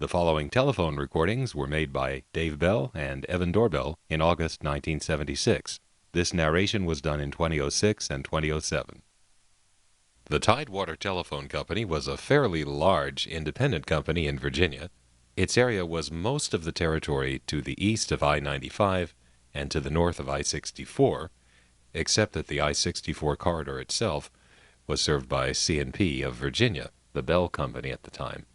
The following telephone recordings were made by Dave Bell and Evan Doorbell in August 1976. This narration was done in 2006 and 2007. The Tidewater Telephone Company was a fairly large independent company in Virginia. Its area was most of the territory to the east of I-95 and to the north of I-64, except that the I-64 corridor itself was served by C&P of Virginia, the Bell Company at the time.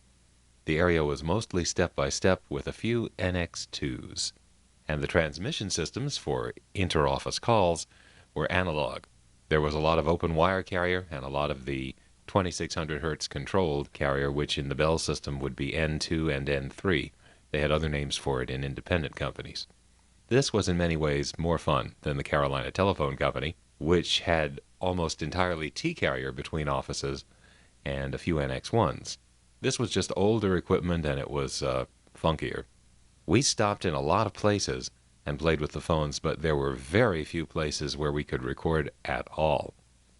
The area was mostly step-by-step with a few NX2s, and the transmission systems for inter-office calls were analog. There was a lot of open wire carrier and a lot of the 2600 Hz controlled carrier, which in the Bell system would be N2 and N3. They had other names for it in independent companies. This was in many ways more fun than the Carolina Telephone Company, which had almost entirely T-carrier between offices and a few NX1s. This was just older equipment, and it was funkier. We stopped in a lot of places and played with the phones, but there were very few places where we could record at all,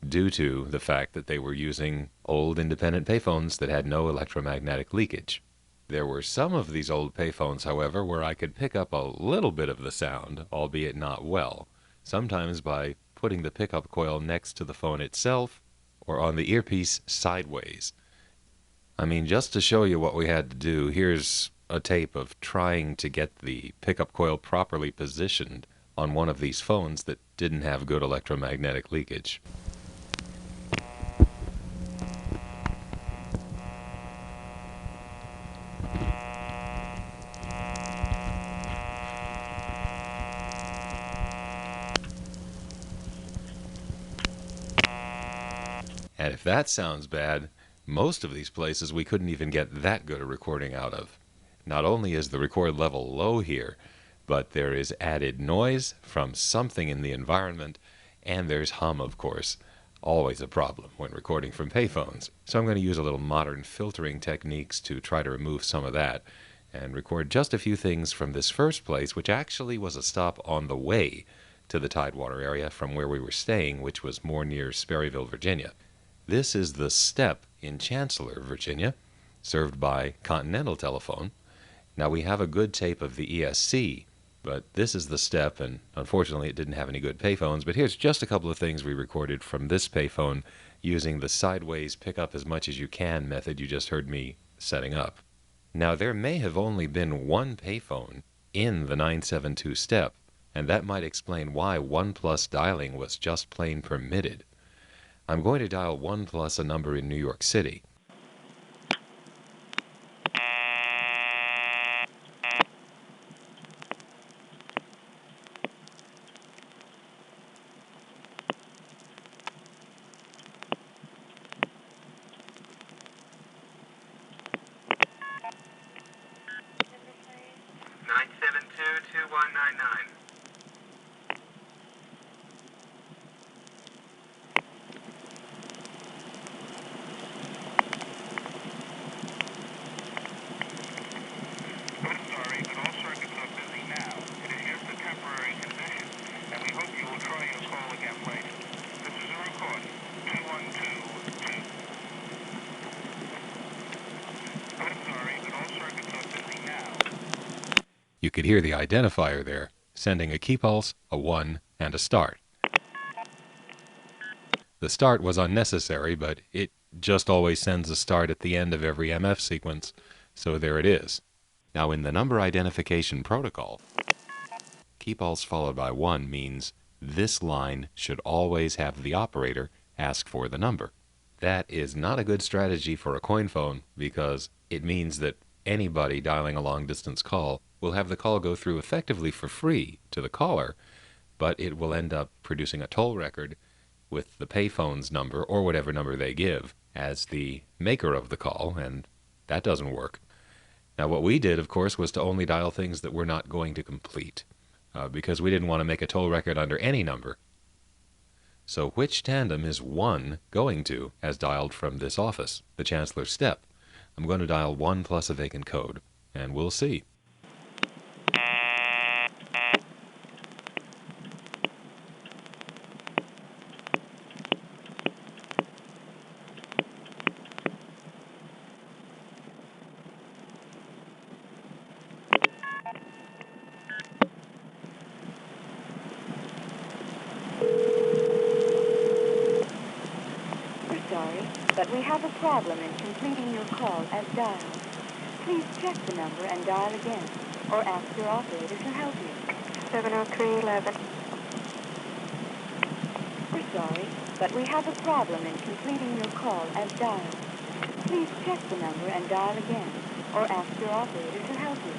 due to the fact that they were using old independent payphones that had no electromagnetic leakage. There were some of these old payphones, however, where I could pick up a little bit of the sound, albeit not well, sometimes by putting the pickup coil next to the phone itself or on the earpiece sideways. I mean, just to show you what we had to do, here's a tape of trying to get the pickup coil properly positioned on one of these phones that didn't have good electromagnetic leakage. And if that sounds bad, most of these places we couldn't even get that good a recording out of. Not only is the record level low here, but there is added noise from something in the environment, and there's hum, of course. Always a problem when recording from payphones. So I'm going to use a little modern filtering techniques to try to remove some of that and record just a few things from this first place, which actually was a stop on the way to the Tidewater area from where we were staying, which was more near Sperryville, Virginia. This is the Step in Chancellor, Virginia, served by Continental Telephone. Now, we have a good tape of the ESC, but this is the Step, and unfortunately it didn't have any good payphones. But here's just a couple of things we recorded from this payphone using the sideways pick up as much as you can method you just heard me setting up. Now, there may have only been one payphone in the 972 Step, and that might explain why 1+ dialing was just plain permitted. I'm going to dial 1+ a number in New York City. You could hear the identifier there, sending a key pulse, a 1, and a start. The start was unnecessary, but it just always sends a start at the end of every MF sequence, so there it is. Now, in the number identification protocol, key pulse followed by 1 means this line should always have the operator ask for the number. That is not a good strategy for a coin phone, because it means that anybody dialing a long-distance call will have the call go through effectively for free to the caller, but it will end up producing a toll record with the payphone's number, or whatever number they give, as the maker of the call, and that doesn't work. Now, what we did, of course, was to only dial things that we're not going to complete, because we didn't want to make a toll record under any number. So which tandem is 1 going to, as dialed from this office, the Chancellor's Step? I'm going to dial 1+ a vacant code, and we'll see. but we have a problem in completing your call as dialed. Please check the number and dial again, or ask your operator to help you. 70311. We're sorry, but we have a problem in completing your call as dialed. Please check the number and dial again, or ask your operator to help you.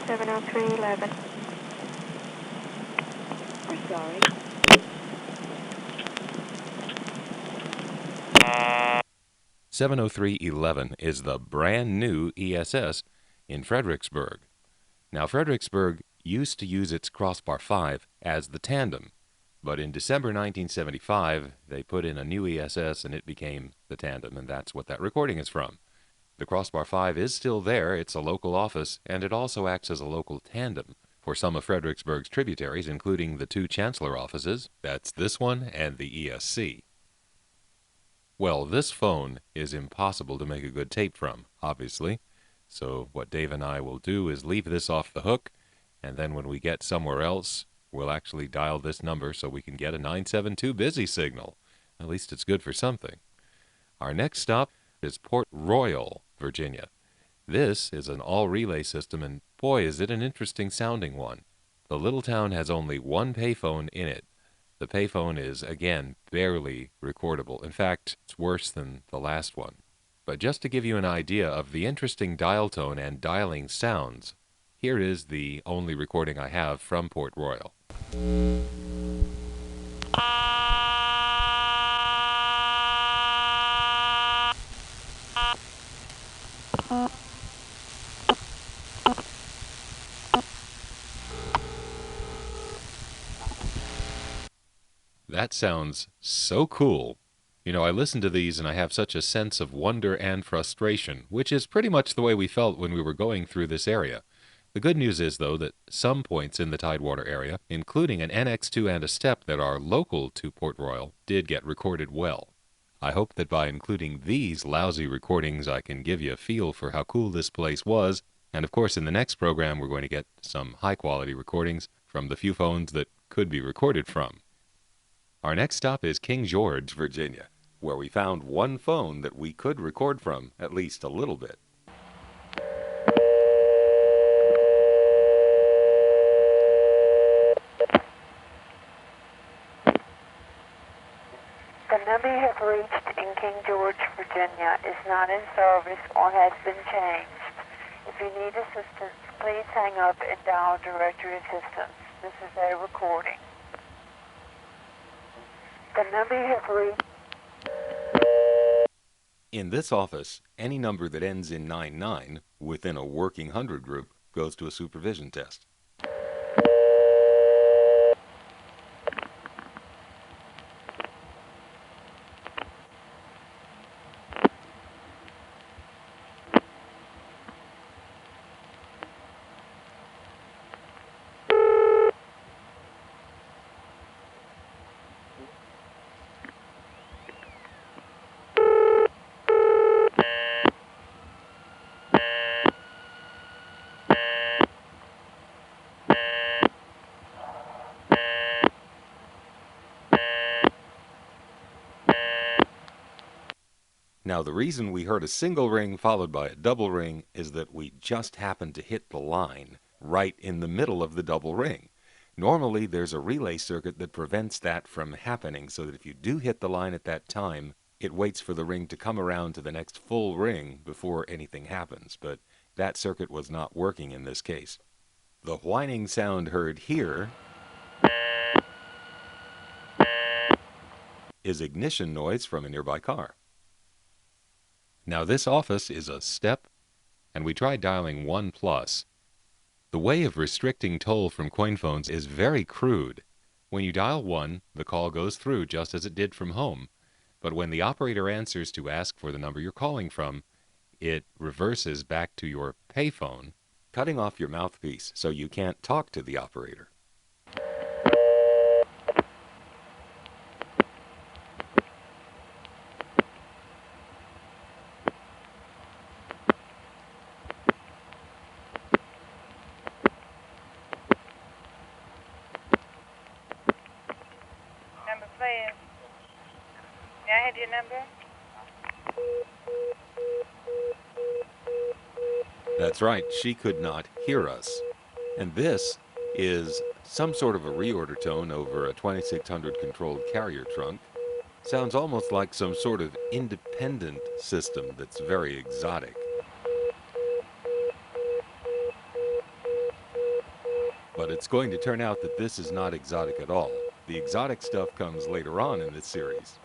70311. We're sorry. 70311 is the brand new ESS in Fredericksburg. Now, Fredericksburg used to use its Crossbar 5 as the Tandem, but in December 1975, they put in a new ESS and it became the Tandem, and that's what that recording is from. The Crossbar 5 is still there, it's a local office, and it also acts as a local tandem for some of Fredericksburg's tributaries, including the two Chancellor offices, that's this one and the ESC. Well, this phone is impossible to make a good tape from, obviously. So what Dave and I will do is leave this off the hook, and then when we get somewhere else, we'll actually dial this number so we can get a 972 busy signal. At least it's good for something. Our next stop is Port Royal, Virginia. This is an all-relay system, and boy, is it an interesting sounding one. The little town has only one payphone in it. The payphone is, again, barely recordable. In fact, it's worse than the last one. But just to give you an idea of the interesting dial tone and dialing sounds, here is the only recording I have from Port Royal. That sounds so cool. You know, I listen to these and I have such a sense of wonder and frustration, which is pretty much the way we felt when we were going through this area. The good news is, though, that some points in the Tidewater area, including an NX2 and a step that are local to Port Royal, did get recorded well. I hope that by including these lousy recordings I can give you a feel for how cool this place was, and of course in the next program we're going to get some high-quality recordings from the few phones that could be recorded from. Our next stop is King George, Virginia, where we found one phone that we could record from, at least a little bit. The number you have reached in King George, Virginia is not in service or has been changed. If you need assistance, please hang up and dial directory assistance. This is a recording. The number you have reached. In this office, any number that ends in 99 within a working 100 group goes to a supervision test. Now, the reason we heard a single ring followed by a double ring is that we just happened to hit the line right in the middle of the double ring. Normally, there's a relay circuit that prevents that from happening, so that if you do hit the line at that time, it waits for the ring to come around to the next full ring before anything happens. But that circuit was not working in this case. The whining sound heard here is ignition noise from a nearby car. Now this office is a step, and we tried dialing 1+. The way of restricting toll from coin phones is very crude. When you dial 1, the call goes through just as it did from home, but when the operator answers to ask for the number you're calling from, it reverses back to your payphone, cutting off your mouthpiece so you can't talk to the operator. Number, please. May I have your number? That's right, she could not hear us. And this is some sort of a reorder tone over a 2600 controlled carrier trunk. Sounds almost like some sort of independent system that's very exotic. But it's going to turn out that this is not exotic at all. The exotic stuff comes later on in this series.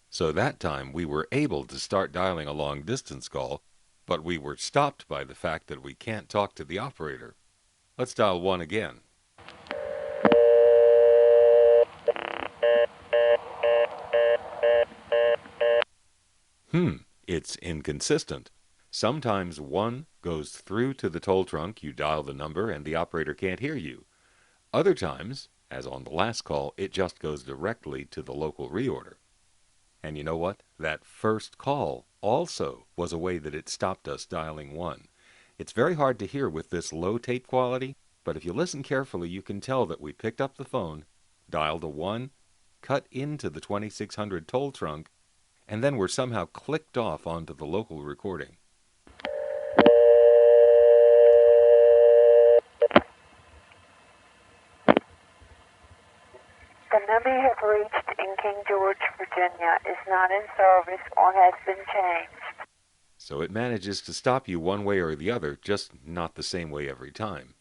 So that time we were able to start dialing a long distance call, but we were stopped by the fact that we can't talk to the operator. Let's dial 1 again. It's inconsistent. Sometimes 1 goes through to the toll trunk, you dial the number, and the operator can't hear you. Other times, as on the last call, it just goes directly to the local reorder. And you know what? That first call also was a way that it stopped us dialing 1. It's very hard to hear with this low tape quality, but if you listen carefully, you can tell that we picked up the phone, dialed a 1, cut into the 2600 toll trunk, and then were somehow clicked off onto the local recording. The number you have reached in King George, Virginia is not in service or has been changed. So it manages to stop you one way or the other, just not the same way every time.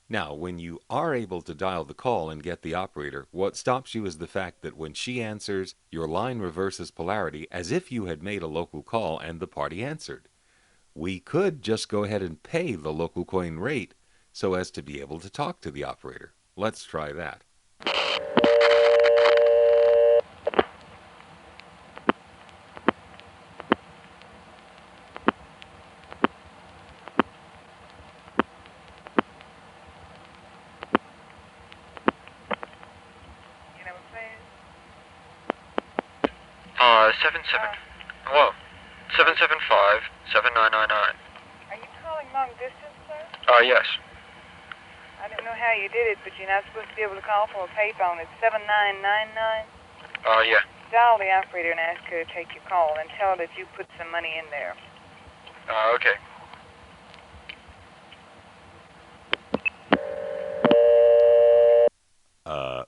Now, when you are able to dial the call and get the operator, what stops you is the fact that when she answers, your line reverses polarity as if you had made a local call and the party answered. We could just go ahead and pay the local coin rate so as to be able to talk to the operator. Let's try that. You know what I'm saying? hello, 775-7999. Are you calling long distance, sir? Yes. I don't know how you did it, but you're not supposed to be able to call from a payphone. It's 7999. Yeah. Dial the operator and ask her to take your call and tell her that you put some money in there. Okay.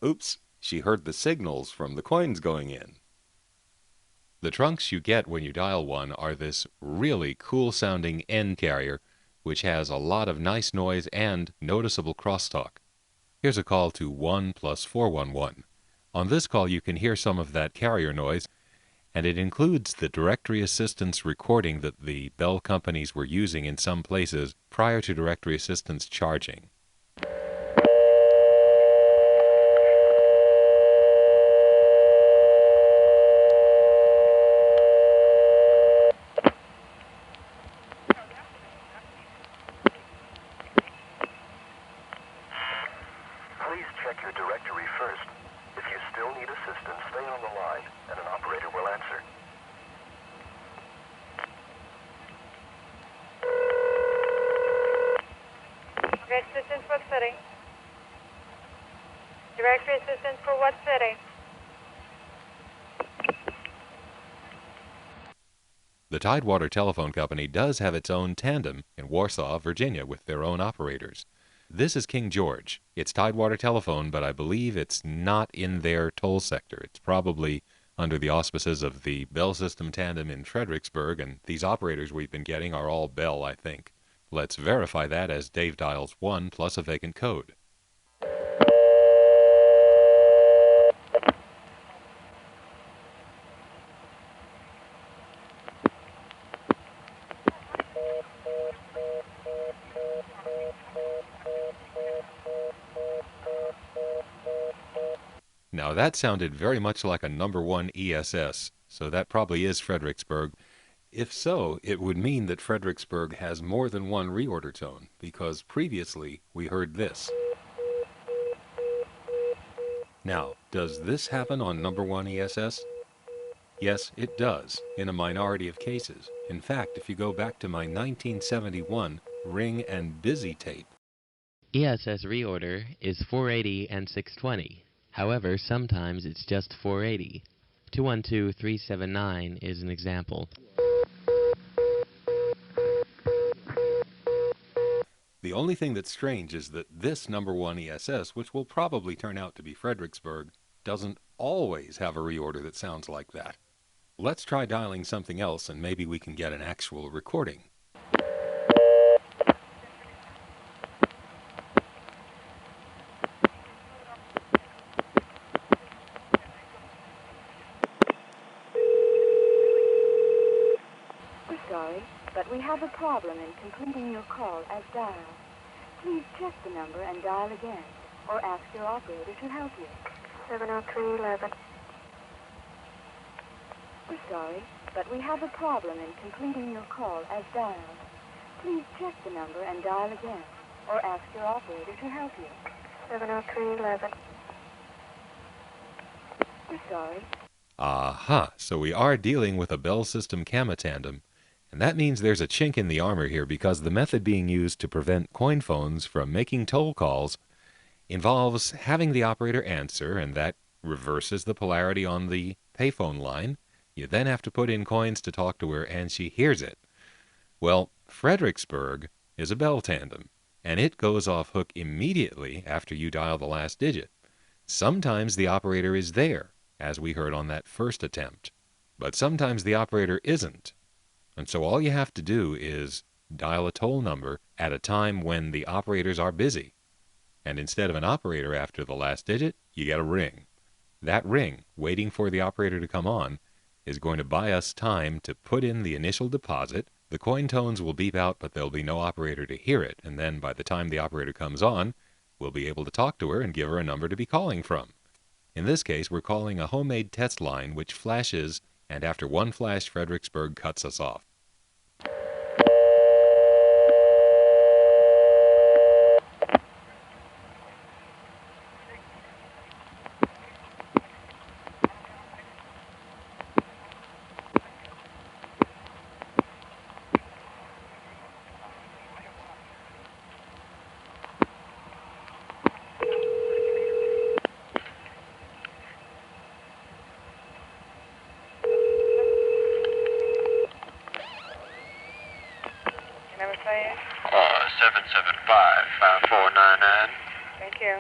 Oops, she heard the signals from the coins going in. The trunks you get when you dial 1 are this really cool-sounding N carrier, which has a lot of nice noise and noticeable crosstalk. Here's a call to 1 + 411. On this call you can hear some of that carrier noise, and it includes the directory assistance recording that the Bell companies were using in some places prior to directory assistance charging. Please check your directory first. If you still need assistance, stay on the line, and an operator will answer. Okay, assistance for what city? Directory assistance for what city? The Tidewater Telephone Company does have its own tandem in Warsaw, Virginia, with their own operators. This is King George. It's Tidewater Telephone, but I believe it's not in their toll sector. It's probably under the auspices of the Bell System tandem in Fredericksburg, and these operators we've been getting are all Bell, I think. Let's verify that as Dave dials 1 plus a vacant code. Now that sounded very much like a number 1 ESS, so that probably is Fredericksburg. If so, it would mean that Fredericksburg has more than one reorder tone, because previously we heard this. Now, does this happen on number 1 ESS? Yes, it does, in a minority of cases. In fact, if you go back to my 1971 Ring and Busy tape, ESS reorder is 480 and 620. However, sometimes it's just 480. 212-379 is an example. The only thing that's strange is that this number 1 ESS, which will probably turn out to be Fredericksburg, doesn't always have a reorder that sounds like that. Let's try dialing something else and maybe we can get an actual recording. We're sorry, but we have a problem in completing your call as dialed. Please check the number and dial again, or ask your operator to help you. 70311. We're sorry, but we have a problem in completing your call as dialed. Please check the number and dial again, or ask your operator to help you. 70311. We're sorry. Aha, so we are dealing with a Bell System Gamma tandem, and that means there's a chink in the armor here because the method being used to prevent coin phones from making toll calls involves having the operator answer, and that reverses the polarity on the payphone line. You then have to put in coins to talk to her, and she hears it. Well, Fredericksburg is a Bell tandem, and it goes off hook immediately after you dial the last digit. Sometimes the operator is there, as we heard on that first attempt, but sometimes the operator isn't. And so all you have to do is dial a toll number at a time when the operators are busy. And instead of an operator after the last digit, you get a ring. That ring, waiting for the operator to come on, is going to buy us time to put in the initial deposit. The coin tones will beep out, but there'll be no operator to hear it. And then by the time the operator comes on, we'll be able to talk to her and give her a number to be calling from. In this case, we're calling a homemade test line which flashes, and after one flash, Fredericksburg cuts us off. Number please. 775-5499. Thank you.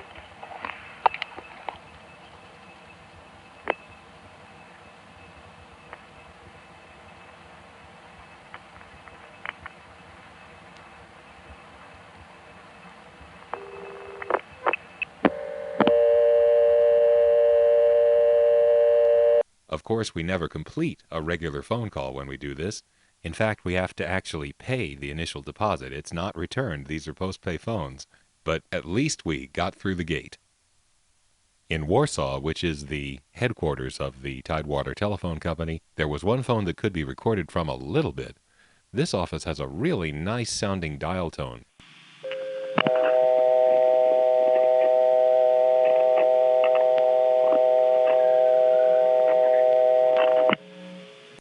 Of course, we never complete a regular phone call when we do this. In fact, we have to actually pay the initial deposit. It's not returned. These are post-pay phones. But at least we got through the gate. In Warsaw, which is the headquarters of the Tidewater Telephone Company, there was one phone that could be recorded from a little bit. This office has a really nice-sounding dial tone.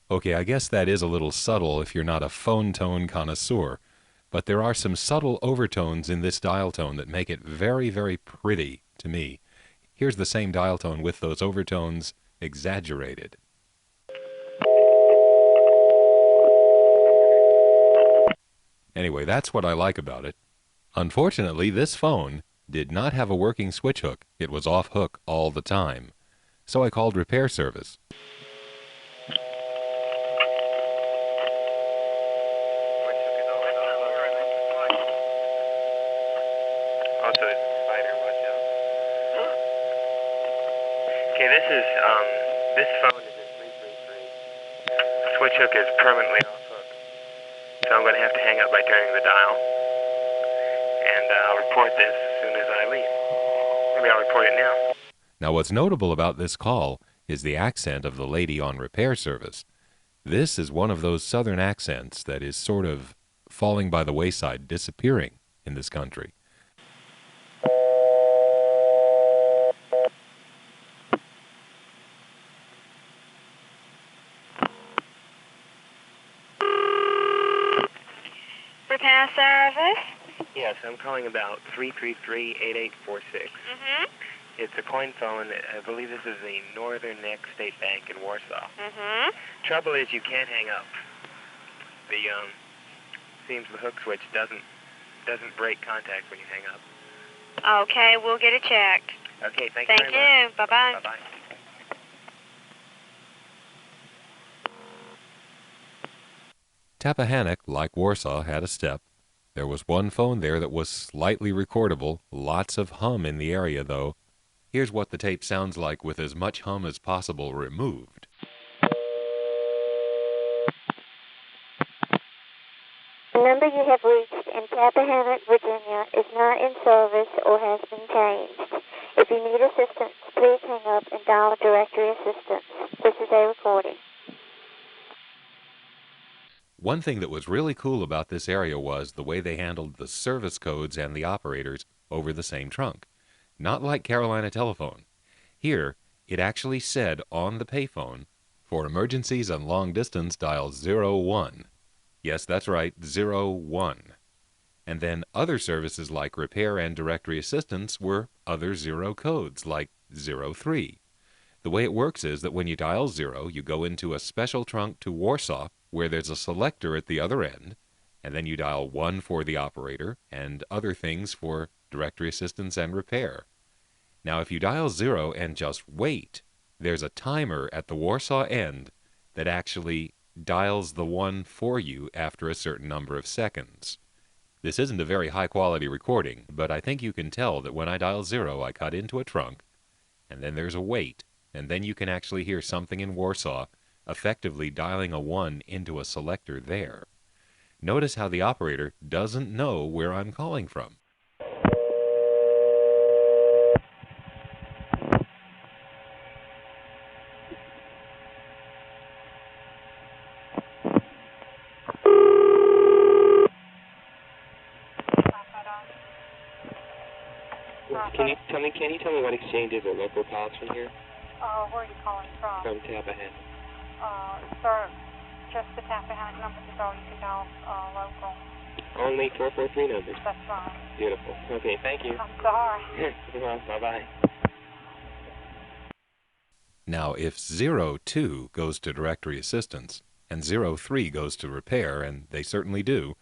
Okay, I guess that is a little subtle if you're not a phone tone connoisseur, but there are some subtle overtones in this dial tone that make it very, very pretty to me. Here's the same dial tone with those overtones exaggerated. Anyway, that's what I like about it. Unfortunately, this phone did not have a working switch hook. It was off hook all the time. So I called repair service. Okay, this phone is in 333. The switch hook is permanently off hook. So I'm going to have to hang up by turning the dial. And I'll report this as soon as I leave. Maybe I'll report it now. Now what's notable about this call is the accent of the lady on repair service. This is one of those southern accents that is sort of falling by the wayside, disappearing in this country. Repair service? Yes, I'm calling about 333-8846. It's a coin phone. I believe this is the Northern Neck State Bank in Warsaw. Mm-hmm. Trouble is you can't hang up. The seems the hook switch doesn't break contact when you hang up. Okay, we'll get it checked. Okay, thank Thank you very much. you. Bye-bye. Bye-bye. Tappahannock, like Warsaw, had a step. There was one phone there that was slightly recordable, lots of hum in the area, though. Here's what the tape sounds like with as much hum as possible removed. The number you have reached in Tappahannock, Virginia is not in service or has been changed. If you need assistance, please hang up and dial a directory assistance. This is a recording. One thing that was really cool about this area was the way they handled the service codes and the operators over the same trunk. Not like Carolina Telephone. Here, it actually said on the payphone, for emergencies and long distance, dial 01. Yes, that's right, 01. And then other services like repair and directory assistance were other 0 codes, like 03. The way it works is that when you dial 0, you go into a special trunk to Warsaw, where there's a selector at the other end, and then you dial 1 for the operator and other things for directory assistance and repair. Now, if you dial 0 and just wait, there's a timer at the Warsaw end that actually dials the 1 for you after a certain number of seconds. This isn't a very high-quality recording, but I think you can tell that when I dial 0, I cut into a trunk, and then there's a wait, and then you can actually hear something in Warsaw effectively dialing a 1 into a selector there. Notice how the operator doesn't know where I'm calling from. Can you tell me what exchanges or local calls from here? Where are you calling from? From Tappahannock. Sir, just the Tappahannock numbers is all you can dial local. Only 443 numbers? That's right. Beautiful. Okay, thank you. I'm sorry. Well, bye-bye. Now, if 02 goes to directory assistance and 03 goes to repair, and they certainly do,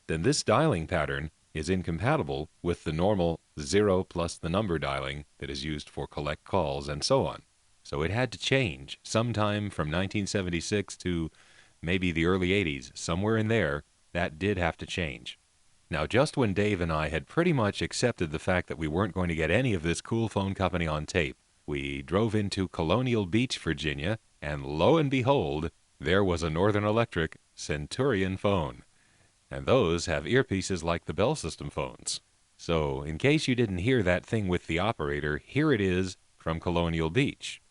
then this dialing pattern is incompatible with the normal 0 plus the number dialing that is used for collect calls and so on. So it had to change sometime from 1976 to maybe the early 80s. Somewhere in there, that did have to change. Now, just when Dave and I had pretty much accepted the fact that we weren't going to get any of this cool phone company on tape, we drove into Colonial Beach, Virginia, and lo and behold, there was a Northern Electric Centurion phone. And those have earpieces like the Bell System phones. So, in case you didn't hear that thing with the operator, here it is from Colonial Beach.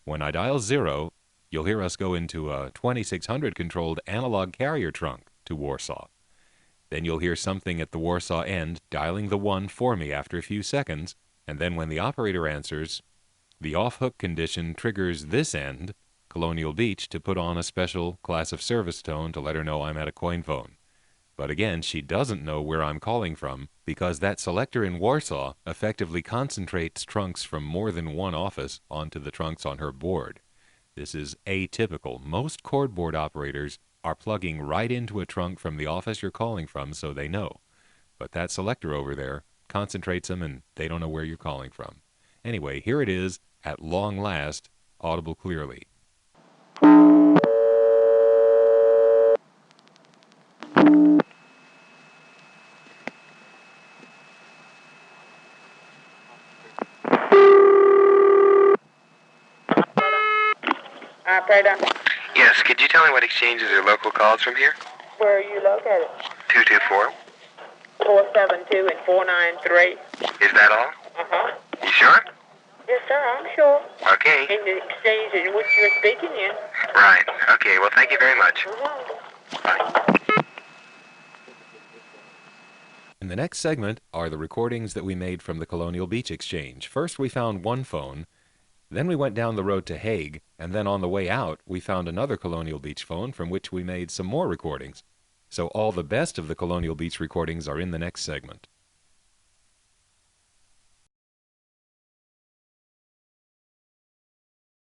When I dial 0, you'll hear us go into a 2600 controlled analog carrier trunk to Warsaw. Then you'll hear something at the Warsaw end dialing the 1 for me after a few seconds, and then when the operator answers, the off-hook condition triggers this end, Colonial Beach, to put on a special class of service tone to let her know I'm at a coin phone. But again, she doesn't know where I'm calling from because that selector in Warsaw effectively concentrates trunks from more than one office onto the trunks on her board. This is atypical. Most cordboard operators are plugging right into a trunk from the office you're calling from so they know. But that selector over there concentrates them and they don't know where you're calling from. Anyway, here it is, at long last, audible clearly. Operator, Yes, could you tell me what exchanges or local calls from here? where are you located? 224. 472 and 493. Is that all? Uh-huh. You sure? Yes, sir, I'm sure. Okay. In the exchange in which you're speaking in. Right. Okay, well, thank you very much. Bye. In the next segment are the recordings that we made from the Colonial Beach Exchange. First, we found one phone. Then we went down the road to Hague, and then on the way out, we found another Colonial Beach phone from which we made some more recordings. So all the best of the Colonial Beach recordings are in the next segment.